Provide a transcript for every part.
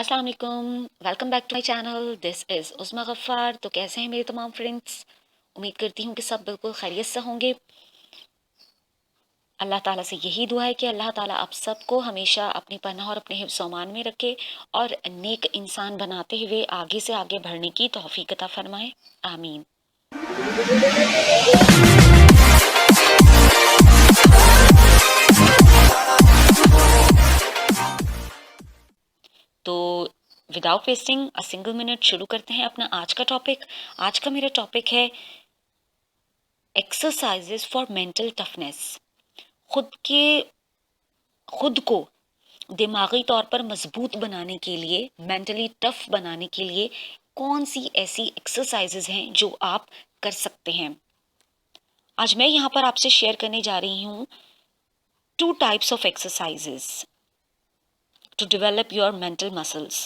अस्सलाम वालेकुम, welcome back to my channel. This is Usma Gaffar. तो कैसे हैं मेरे तमाम फ्रेंड्स? उम्मीद करती हूँ कि सब बिल्कुल खैरियत से होंगे। अल्लाह ताला से यही दुआ है कि अल्लाह ताला आप सबको हमेशा अपनी पनाह और अपने हिफ्ज़ व अमान में रखे और नेक इंसान बनाते हुए आगे से आगे बढ़ने की तौफ़ीक अता फ़रमाए। आमीन। तो without wasting a single minute शुरू करते हैं अपना आज का टॉपिक। आज का मेरा टॉपिक है एक्सरसाइजेज फॉर मेंटल टफनेस। खुद के खुद को दिमागी तौर पर मजबूत बनाने के लिए, मेंटली टफ बनाने के लिए कौन सी ऐसी एक्सरसाइजेज हैं जो आप कर सकते हैं। आज मैं यहाँ पर आपसे शेयर करने जा रही हूँ 2 types of exercises to develop your mental muscles.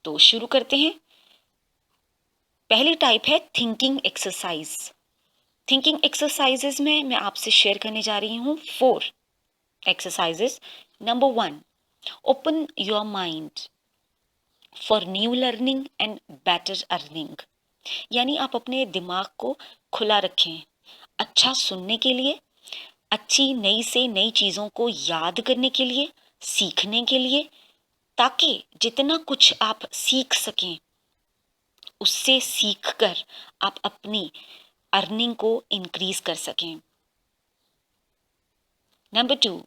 तो शुरू करते हैं। पहली टाइप है थिंकिंग एक्सरसाइज। थिंकिंग एक्सरसाइजेज में मैं आपसे शेयर करने जा रही हूँ 4 exercises. Number 1, open your mind for new learning and better earning. यानी आप अपने दिमाग को खुला रखें अच्छा सुनने के लिए, अच्छी नई से नई चीज़ों को याद करने के लिए, सीखने के लिए, ताकि जितना कुछ आप सीख सकें उससे सीख कर आप अपनी अर्निंग को इंक्रीज कर सकें। Number 2,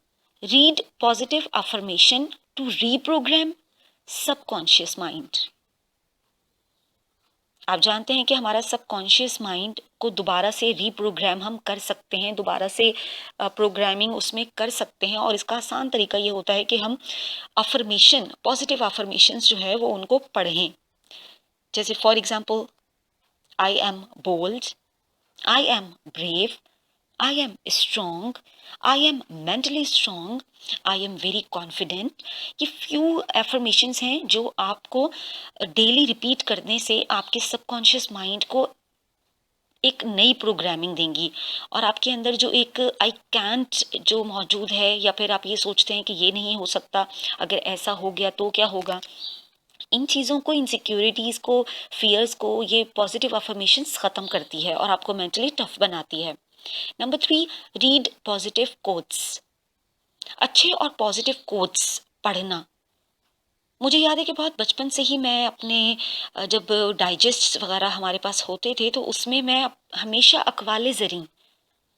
read positive affirmation to reprogram subconscious mind. आप जानते हैं कि हमारा सबकॉन्शियस माइंड को दोबारा से रीप्रोग्राम हम कर सकते हैं, दोबारा से प्रोग्रामिंग उसमें कर सकते हैं। और इसका आसान तरीका ये होता है कि हम अफर्मेशन, पॉजिटिव अफर्मेशंस जो है वो उनको पढ़ें। जैसे for example, I am bold, I am brave, I am strong, I am mentally strong, I am very confident. ये फ्यू एफर्मेशंस हैं जो आपको डेली रिपीट करने से आपके सबकॉन्शियस माइंड को एक नई प्रोग्रामिंग देंगी। और आपके अंदर जो एक आई कैंट जो मौजूद है, या फिर आप ये सोचते हैं कि ये नहीं हो सकता, अगर ऐसा हो गया तो क्या होगा, इन चीज़ों को, इनसिक्योरिटीज़ को, फियर्स को ये पॉजिटिव अफर्मेशंस ख़त्म करती है और आपको मेंटली टफ बनाती है। Number 3, read positive quotes. अच्छे और पॉजिटिव कोट्स पढ़ना। मुझे याद है कि बहुत बचपन से ही मैं अपने जब डाइजेस्ट वगैरह हमारे पास होते थे तो उसमें मैं हमेशा अक़वाले ज़री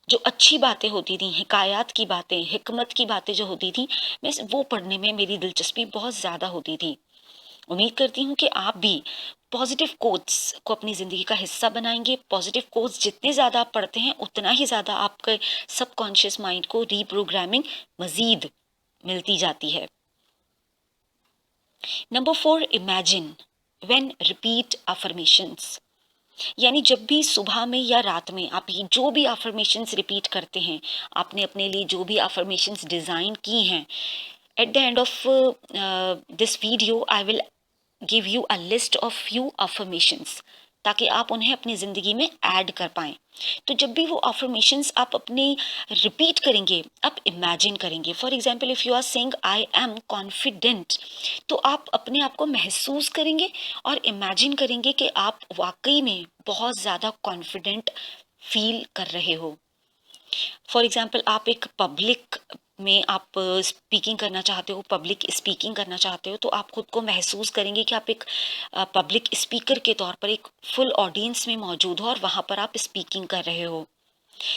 जो अच्छी बातें होती थी, हिकायात की बातें, हिकमत की बातें जो होती थी, मैं वो पढ़ने में मेरी दिलचस्पी बहुत ज़्यादा होती थी। उम्मीद करती हूँ कि आप भी पॉजिटिव कोट्स को अपनी ज़िंदगी का हिस्सा बनाएंगे। पॉजिटिव कोट्स जितने ज़्यादा आप पढ़ते हैं उतना ही ज़्यादा आपके सबकॉन्शियस माइंड को रीप्रोग्रामिंग मज़ीद मिलती जाती है। Number 4, imagine when repeat affirmations. यानी जब भी सुबह में या रात में आप ये जो भी अफर्मेशंस रिपीट करते हैं, आपने अपने लिए जो भी अफर्मेशंस डिज़ाइन की हैं, at the end of this video I will give you a list of few affirmations, ताकि आप उन्हें अपनी ज़िंदगी में ऐड कर पाएँ। तो जब भी वो अफर्मेशंस आप अपनी रिपीट करेंगे, आप इमेजिन करेंगे। For example, if you are saying I am confident, तो आप अपने आप को महसूस करेंगे और इमेजिन करेंगे कि आप वाकई में बहुत ज़्यादा कॉन्फिडेंट फील कर रहे हो। फॉर एग्जाम्पल, आप एक पब्लिक में आप स्पीकिंग करना चाहते हो, पब्लिक स्पीकिंग करना चाहते हो, तो आप खुद को महसूस करेंगे कि आप एक पब्लिक स्पीकर के तौर पर एक फुल ऑडियंस में मौजूद हो और वहाँ पर आप स्पीकिंग कर रहे हो।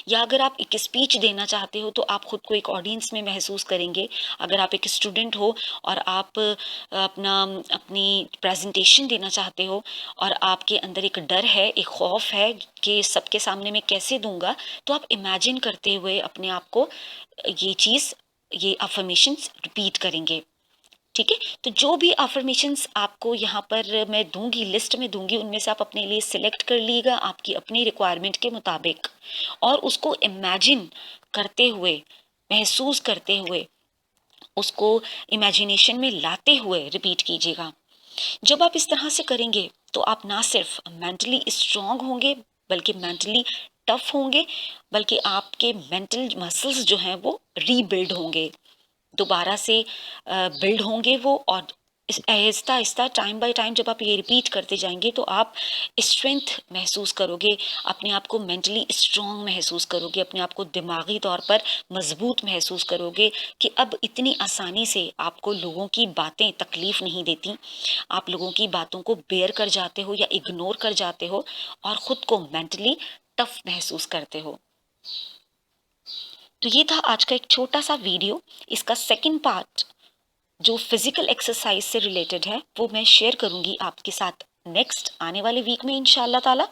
या अगर आप एक स्पीच देना चाहते हो तो आप खुद को एक ऑडियंस में महसूस करेंगे। अगर आप एक स्टूडेंट हो और आप अपनी प्रेजेंटेशन देना चाहते हो और आपके अंदर एक डर है, एक खौफ है कि सबके सामने मैं कैसे दूंगा, तो आप इमेजिन करते हुए अपने आप को ये अफर्मेशंस रिपीट करेंगे। ठीक है, तो जो भी अफर्मेशंस आपको यहाँ पर मैं दूंगी, लिस्ट में दूंगी, उनमें से आप अपने लिए सिलेक्ट कर लीजिएगा आपकी अपनी रिक्वायरमेंट के मुताबिक, और उसको इमेजिन करते हुए, महसूस करते हुए, उसको इमेजिनेशन में लाते हुए रिपीट कीजिएगा। जब आप इस तरह से करेंगे तो आप ना सिर्फ मेंटली स्ट्रांग होंगे बल्कि मेंटली टफ होंगे, बल्कि आपके मेंटल मसल्स जो हैं वो रीबिल्ड होंगे, दोबारा से बिल्ड होंगे वो, और Aahista Aahista time by time जब आप ये रिपीट करते जाएंगे तो आप स्ट्रेंथ महसूस करोगे, अपने आप को मेंटली स्ट्रांग महसूस करोगे, अपने आप को दिमागी तौर पर मजबूत महसूस करोगे कि अब इतनी आसानी से आपको लोगों की बातें तकलीफ नहीं देती, आप लोगों की बातों को बेयर कर जाते हो या इग्नोर कर जाते हो और खुद को मेंटली टफ महसूस करते हो। तो ये था आज का एक छोटा सा वीडियो। इसका सेकंड पार्ट जो फिजिकल एक्सरसाइज से रिलेटेड है वो मैं शेयर करूंगी आपके साथ नेक्स्ट आने वाले वीक में इंशाल्लाह ताला।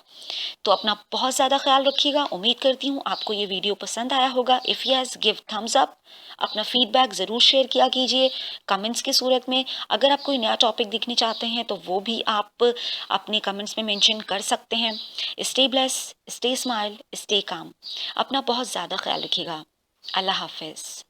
तो अपना बहुत ज़्यादा ख्याल रखिएगा। उम्मीद करती हूँ आपको ये वीडियो पसंद आया होगा। If yes give Thums up. अपना फीडबैक ज़रूर शेयर किया कीजिए कमेंट्स की सूरत में। अगर आप कोई नया टॉपिक देखने चाहते हैं तो वो भी आप अपने कमेंट्स में मेंशन कर सकते हैं। Stay bless, stay smile, stay calm. अपना बहुत ज़्यादा ख्याल रखिएगा। अल्लाह हाफिज़।